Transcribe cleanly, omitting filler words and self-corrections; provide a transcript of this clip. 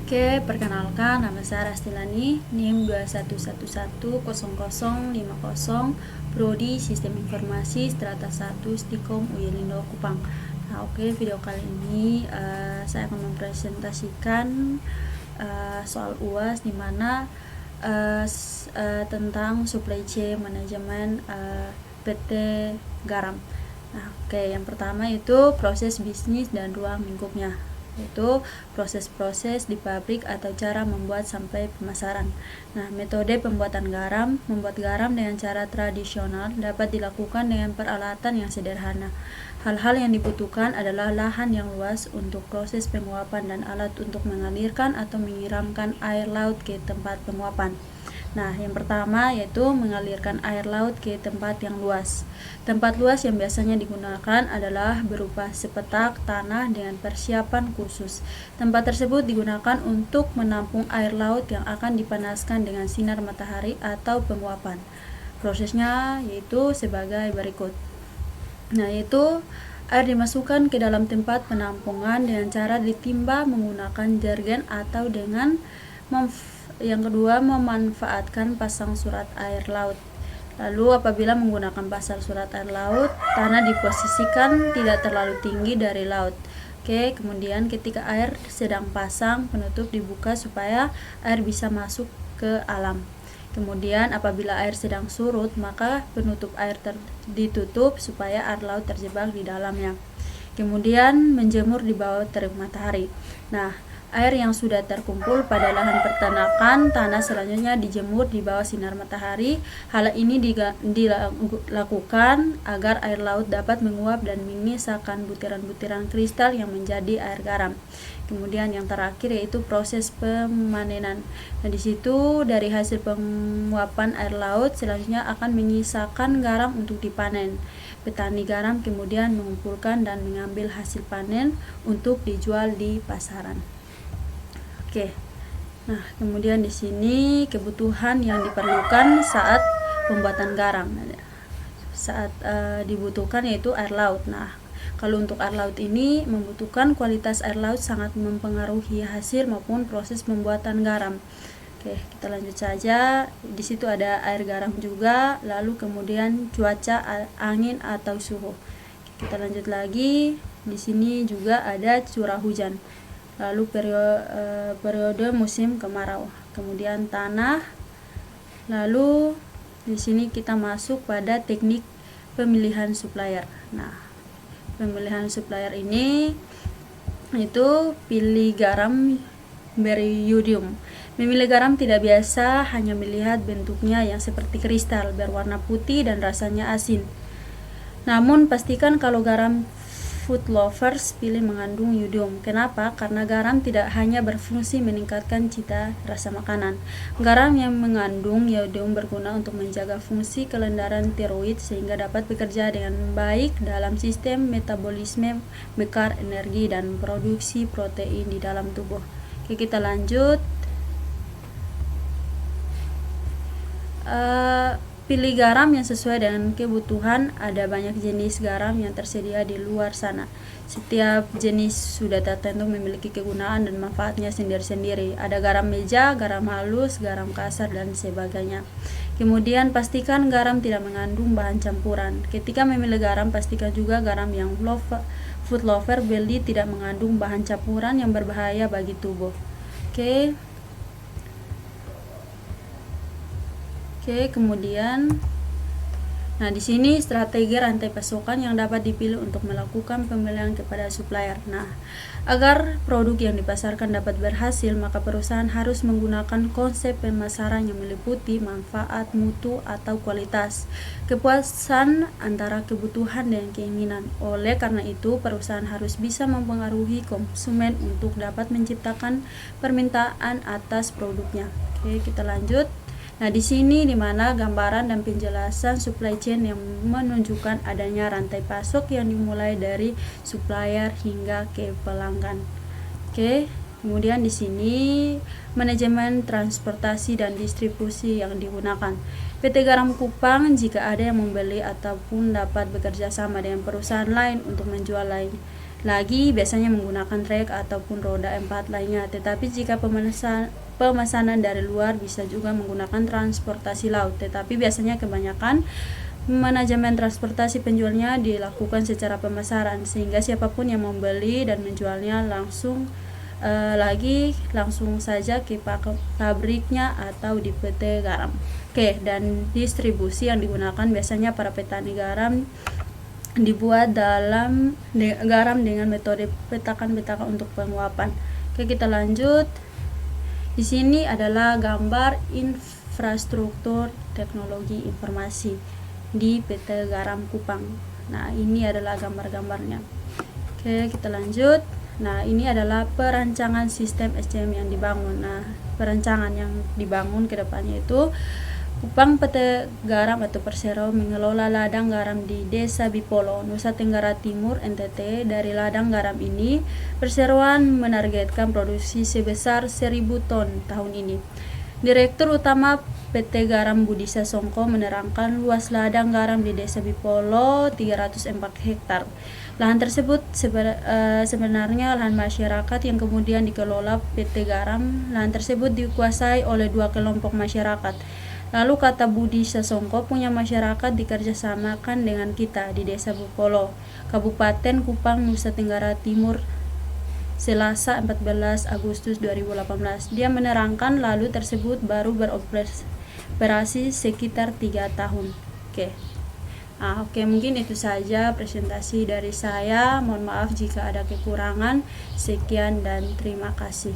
Oke, perkenalkan nama saya Rastilani, NIM 21110050, Prodi Sistem Informasi Strata 1 Stikom Uyelindo Kupang. Nah, oke, video kali ini saya akan mempresentasikan soal UAS di mana tentang supply chain manajemen PT Garam. Nah, oke, yang pertama itu proses bisnis dan ruang lingkupnya, yaitu proses-proses di pabrik atau cara membuat sampai pemasaran. Nah, metode pembuatan garam. Membuat garam dengan cara tradisional dapat dilakukan dengan peralatan yang sederhana. Hal-hal yang dibutuhkan adalah lahan yang luas untuk proses penguapan dan alat untuk mengalirkan atau menyiramkan air laut ke tempat penguapan. Nah, yang pertama yaitu mengalirkan air laut ke tempat yang luas. Tempat luas yang biasanya digunakan adalah berupa sepetak tanah dengan persiapan khusus. Tempat tersebut digunakan untuk menampung air laut yang akan dipanaskan dengan sinar matahari atau penguapan. Prosesnya yaitu sebagai berikut. Nah, yaitu air dimasukkan ke dalam tempat penampungan dengan cara ditimba menggunakan jergen atau dengan yang kedua, memanfaatkan pasang surat air laut. Lalu apabila menggunakan pasang surat air laut, tanah diposisikan tidak terlalu tinggi dari laut. Oke, kemudian ketika air sedang pasang, penutup dibuka supaya air bisa masuk ke alam. Kemudian apabila air sedang surut, maka penutup air ditutup supaya air laut terjebak di dalamnya. Kemudian menjemur di bawah terik matahari. Nah, air yang sudah terkumpul pada lahan peternakan tanah selanjutnya dijemur di bawah sinar matahari. Hal ini dilakukan agar air laut dapat menguap dan menyisakan butiran-butiran kristal yang menjadi air garam. Kemudian yang terakhir yaitu proses pemanenan. Nah, di situ dari hasil penguapan air laut selanjutnya akan menyisakan garam untuk dipanen. Petani garam kemudian mengumpulkan dan mengambil hasil panen untuk dijual di pasaran. Oke. Nah, kemudian di sini kebutuhan yang diperlukan saat pembuatan garam. Saat dibutuhkan yaitu air laut. Nah, kalau untuk air laut ini membutuhkan kualitas air laut sangat mempengaruhi hasil maupun proses pembuatan garam. Oke, kita lanjut saja. Di situ ada air garam juga, lalu kemudian cuaca, angin atau suhu. Kita lanjut lagi. Di sini juga ada curah hujan. Lalu periode musim kemarau. Kemudian tanah. Lalu di sini kita masuk pada teknik pemilihan supplier. Nah, pemilihan supplier ini itu pilih garam beriodium. Memilih garam tidak biasa hanya melihat bentuknya yang seperti kristal, berwarna putih dan rasanya asin. Namun pastikan kalau garam food lovers pilih mengandung iodium. Kenapa? Karena garam tidak hanya berfungsi meningkatkan cita rasa makanan. Garam yang mengandung iodium berguna untuk menjaga fungsi kelendaran tiroid sehingga dapat bekerja dengan baik dalam sistem metabolisme, bakar energi dan produksi protein di dalam tubuh. Oke, kita lanjut. Pilih garam yang sesuai dengan kebutuhan. Ada banyak jenis garam yang tersedia di luar sana. Setiap jenis sudah tertentu memiliki kegunaan dan manfaatnya sendiri-sendiri. Ada garam meja, garam halus, garam kasar, dan sebagainya. Kemudian pastikan garam tidak mengandung bahan campuran. Ketika memilih garam, pastikan juga garam yang food lover beli tidak mengandung bahan campuran yang berbahaya bagi tubuh. Oke, kemudian nah di sini strategi rantai pasokan yang dapat dipilih untuk melakukan pemilihan kepada supplier. Nah, agar produk yang dipasarkan dapat berhasil, maka perusahaan harus menggunakan konsep pemasaran yang meliputi manfaat, mutu atau kualitas, kepuasan antara kebutuhan dan keinginan. Oleh karena itu, perusahaan harus bisa mempengaruhi konsumen untuk dapat menciptakan permintaan atas produknya. Oke, kita lanjut. Nah, di sini dimana gambaran dan penjelasan supply chain yang menunjukkan adanya rantai pasok yang dimulai dari supplier hingga ke pelanggan. Oke, kemudian di sini manajemen transportasi dan distribusi yang digunakan. PT Garam Kupang jika ada yang membeli ataupun dapat bekerja sama dengan perusahaan lain untuk menjual lagi biasanya menggunakan trek ataupun roda 4 lainnya. Tetapi jika pemesanan dari luar bisa juga menggunakan transportasi laut, tetapi biasanya kebanyakan manajemen transportasi penjualnya dilakukan secara pemasaran, sehingga siapapun yang membeli dan menjualnya langsung saja ke pabriknya atau di PT garam. Oke, dan distribusi yang digunakan biasanya para petani garam dibuat dalam garam dengan metode petakan-petakan untuk penguapan. Oke, kita lanjut. Di sini adalah gambar infrastruktur teknologi informasi di PT Garam Kupang. Nah, ini adalah gambar-gambarnya. Oke, kita lanjut. Nah, ini adalah perancangan sistem SCM yang dibangun. Nah, perancangan yang dibangun ke depannya itu Kupang PT Garam atau Persero mengelola ladang garam di Desa Bipolo, Nusa Tenggara Timur, NTT. Dari ladang garam ini, perseroan menargetkan produksi sebesar 1000 ton tahun ini. Direktur Utama PT Garam Budi Sasongko menerangkan luas ladang garam di Desa Bipolo 304 hektar. Lahan tersebut sebenarnya lahan masyarakat yang kemudian dikelola PT Garam. Lahan tersebut dikuasai oleh 2 kelompok masyarakat. Lalu kata Budi Sasongko, punya masyarakat dikerjasamakan dengan kita di Desa Bipolo, Kabupaten Kupang, Nusa Tenggara Timur, Selasa 14 Agustus 2018. Dia menerangkan lalu tersebut baru beroperasi sekitar 3 tahun. Oke, mungkin itu saja presentasi dari saya. Mohon maaf jika ada kekurangan. Sekian dan terima kasih.